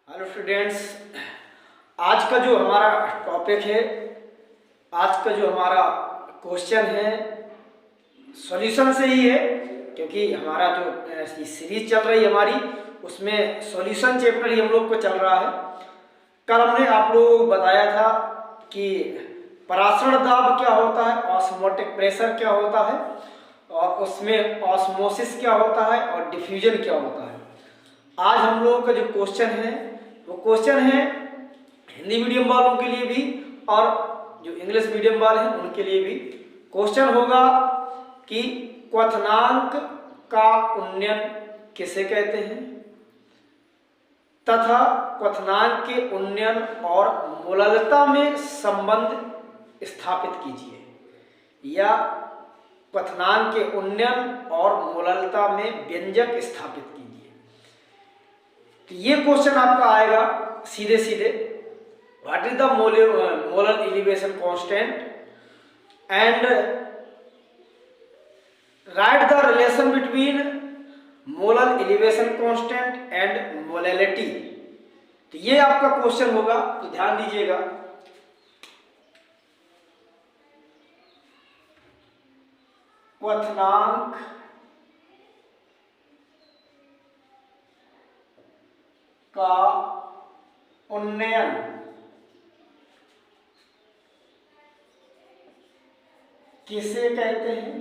Hello students, आज का जो हमारा टॉपिक है, आज का जो हमारा क्वेश्चन है सॉल्यूशन से ही है, क्योंकि हमारा जो सीरीज चल रही है हमारी, उसमें सॉल्यूशन चैप्टर ही हम लोग को चल रहा है। कल हमने आप लोगों को बताया था कि परासरण दाब क्या होता है, ऑस्मोटिक प्रेशर क्या होता है, और उसमें ऑस्मोसिस क्या होता है और डिफ्यूजन क्या होता है। आज हम लोगों का जो क्वेश्चन है वो क्वेश्चन है हिंदी मीडियम वालों के लिए भी और जो इंग्लिश मीडियम वाले हैं उनके लिए भी। क्वेश्चन होगा कि क्वथनांक का उन्नयन किसे कहते हैं तथा क्वथनांक के उन्नयन और मोललता में संबंध स्थापित कीजिए, या क्वथनांक के उन्नयन और मोललता में व्यंजक स्थापित कीजिए। तो ये क्वेश्चन आपका आएगा सीधे सीधे, what is the molar elevation constant and right the relation between molar elevation constant and molality. तो ये आपका क्वेश्चन होगा, तो ध्यान दीजिएगा। क्वथनांक का उन्नयन किसे कहते हैं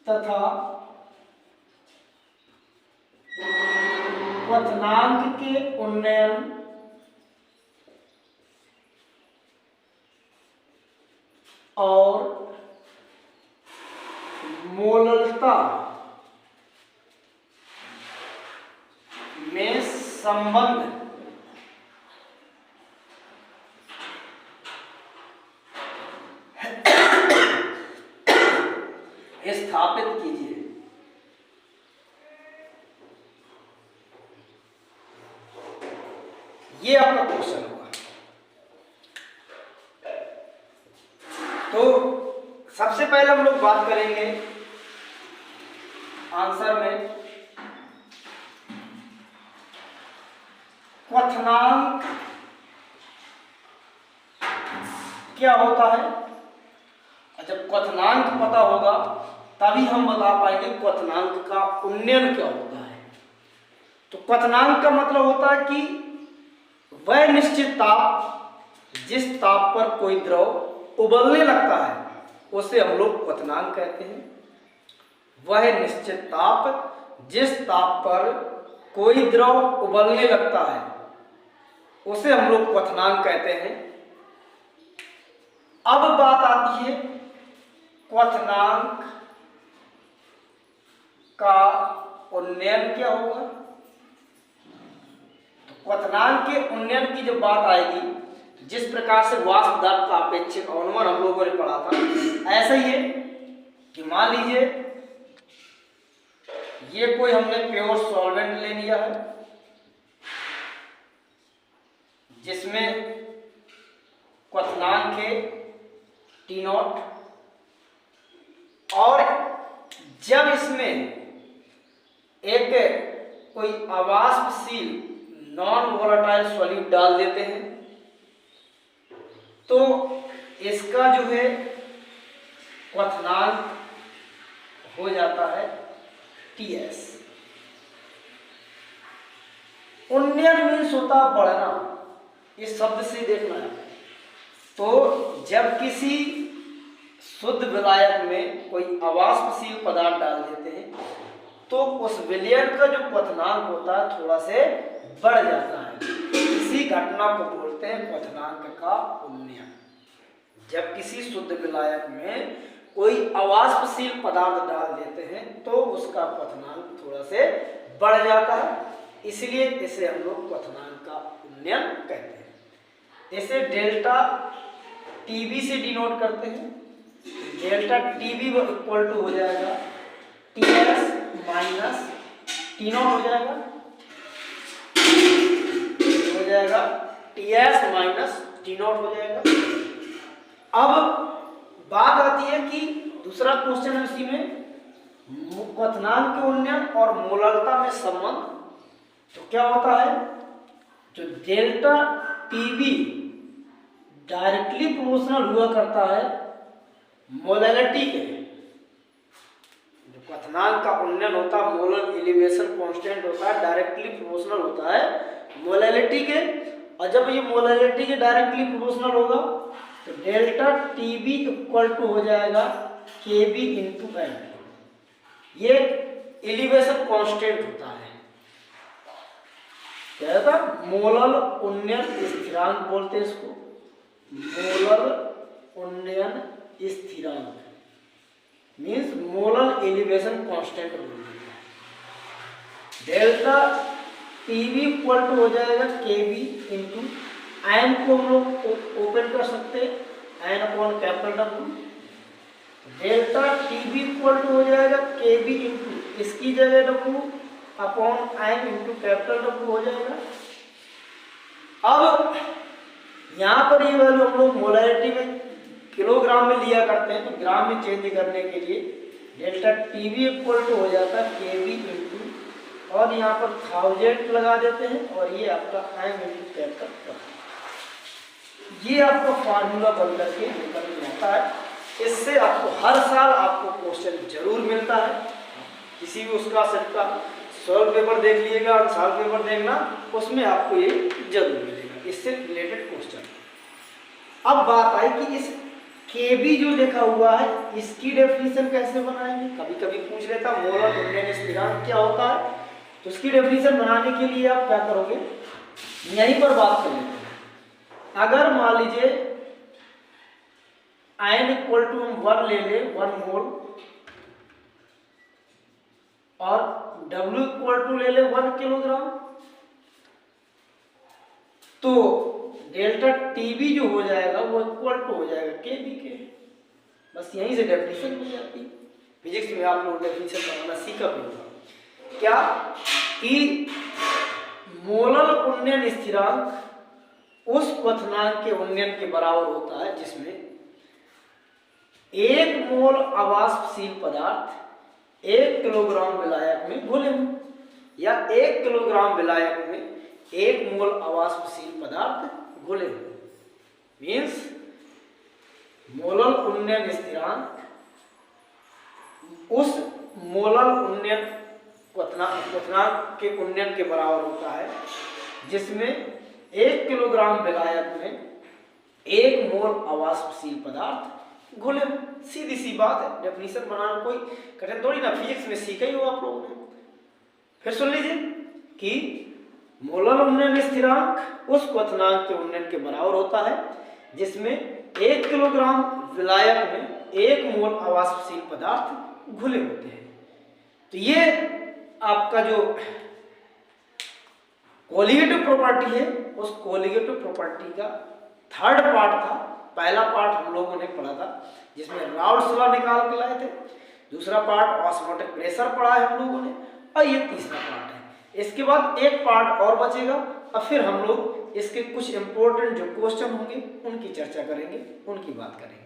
तथा क्वथनांक के उन्नयन और मोललता में संबंध स्थापित कीजिए। ये आपका क्वेश्चन होगा। तो सबसे पहले हम लोग बात करेंगे आंसर में क्वथनांक क्या होता है। जब क्वथनांक पता होगा तभी हम बता पाएंगे क्वथनांक का उन्नयन क्या होता है। तो क्वथनांक का मतलब होता है कि वह निश्चित ताप जिस ताप पर कोई द्रव उबलने लगता है उसे हम लोग क्वथनांक कहते हैं। वह निश्चित ताप जिस ताप पर कोई द्रव उबलने लगता है उसे हम लोग क्वथनांक कहते हैं। अब बात आती है क्वथनांक का उन्नयन क्या होगा। तो क्वथनांक के उन्नयन की जब बात आएगी, जिस प्रकार से वाष्प दाब का अपेक्षित अवनमन हम लोगों ने पढ़ा था, ऐसा ही है कि मान लीजिए ये कोई हमने प्योर सॉल्वेंट ले लिया है जिसमें क्वथनांक है T0, और जब इसमें एक कोई अवाष्पशील नॉन वोलेटाइल सॉल्यूट डाल देते हैं तो इसका जो है क्वथनांक हो जाता है TS। उन्नयन मीन्स होता बढ़ना, इस शब्द से देखना है। तो जब किसी शुद्ध विलायक में कोई अवाष्पशील पदार्थ डाल देते हैं तो उस विलयन का जो क्वथनांक होता है थोड़ा से बढ़ जाता है। इसी घटना को बोलते हैं क्वथनांक का उन्नयन। जब किसी शुद्ध विलायक में कोई अवाष्पशील पदार्थ डाल देते हैं तो उसका क्वथनांक थोड़ा से बढ़ जाता है, इसलिए इसे हम लोग क्वथनांक का उन्नयन कहते हैं। इसे डेल्टा टीबी से डिनोट करते हैं। डेल्टा टीबी इक्वल टू हो जाएगा टीएस माइनस T0 हो जाएगा टीएस माइनस T0 हो जाएगा। अब बात क्वेश्चन है उसी में, क्वथनांक के उन्नयन और मोलरता में संबंध। तो क्या होता है, जो डेल्टा टीबी डायरेक्टली प्रोपोर्शनल हुआ करता है मोलैलिटी के, जो क्वथनांक का उन्नयन होता है, मोलर एलिवेशन कांस्टेंट होता है, डायरेक्टली प्रोपोर्शनल होता है मोलैलिटी के। और जब ये मोलैलिटी के डायरेक्टली प्रोपोर्शनल होगा तो डेल्टा टीबी इक्वल टू हो जाएगा केबी इंटू एल। ये एलिवेशन कांस्टेंट होता है, क्या होता है, मोलर उन्नयन स्थिरांक बोलते हैं इसको, मोलर उन्नयन स्थिरांक मीन्स मोलर एलिवेशन कांस्टेंट बोलते हैं। डेल्टा टीवी इक्वल टू हो जाएगा केबी इंटू एन को हम लोग ओपन कर सकते हैं N upon capital W. Delta TB equal to हो जाएगा केबी इंटू इसकी जगह W upon N into capital W हो जाएगा। अब यहाँ पर ये वैल्यू हम लोग मोलैरिटी में किलोग्राम में लिया करते हैं, तो ग्राम में चेंज करने के लिए डेल्टा टीवी इक्वल टू हो जाता है केबी इंटू और यहाँ पर 1000 लगा देते हैं और ये आपका एम इंटू कैपिटल। ये आपका फार्मूला बन करके निकल जाता है। इससे आपको हर साल आपको क्वेश्चन जरूर मिलता है, किसी भी उसका सेट का सॉल्व पेपर देख लीजिएगा और सॉल्व पेपर देखना, उसमें आपको ये जरूर मिलेगा इससे रिलेटेड क्वेश्चन। अब बात आई कि इस केबी जो लिखा हुआ है इसकी डेफिनेशन कैसे बनाएंगे। कभी कभी पूछ लेता मोलर उन्नयन स्थिरांक क्या होता है, तो इसकी डेफिनेशन बनाने के लिए आप क्या करोगे, यहीं पर बात कर लेते हैं। अगर मान लीजिए आयन इक्वल टू हम 1 ले ले 1 मोल और W इक्वल टू ले ले 1 किलोग्राम, तो डेल्टा टीबी जो हो जाएगा वो इक्वल टू हो जाएगा केबी के। बस यहीं से डेफिनेशन हो जाती है। फिजिक्स में आप लोग डेफिनेशन बनाना सीखा भी होगा क्या कि मोलर उन्नयन स्थिरांक उस क्वथनांक के उन्नयन के बराबर होता है जिसमें 1 मोल अवाष्पशील पदार्थ 1 किलोग्राम विलायक में घुले हों, या 1 किलोग्राम विलायक में 1 मोल अवाष्पशील पदार्थ घुले हों। मीन्स मोलर उन्नयन स्थिरांक उस मोलर उन्नयन क्वथनांक के उन्नयन के बराबर होता है जिसमें 1 किलोग्राम विलायक में 1 मोल अवाष्पशील पदार्थ घुले। सीधी सी बात है, डेफिनेशन बनाना कोई कठिन थोड़ी ना, फिजिक्स में सीखा ही हो आप लोगों ने। फिर सुन लीजिए कि मोलर उन्नयन स्थिरांक उस क्वथनांक के उन्नयन के बराबर होता है जिसमें 1 किलोग्राम विलायक में 1 मोल अवाष्पशील पदार्थ घुले होते हैं। तो ये आपका जो कोलिगेटिव प्रॉपर्टी है उस कोलिगेटिव प्रॉपर्टी का थर्ड पार्ट था। पहला पार्ट हम लोगों ने पढ़ा था जिसमें राउल्ट्स लॉ निकाल के लाए थे, दूसरा पार्ट ऑस्मोटिक प्रेशर पढ़ा है हम लोगों ने, और ये तीसरा पार्ट है। इसके बाद एक पार्ट और बचेगा और फिर हम लोग इसके कुछ इंपॉर्टेंट जो क्वेश्चन होंगे उनकी चर्चा करेंगे, उनकी बात करेंगे।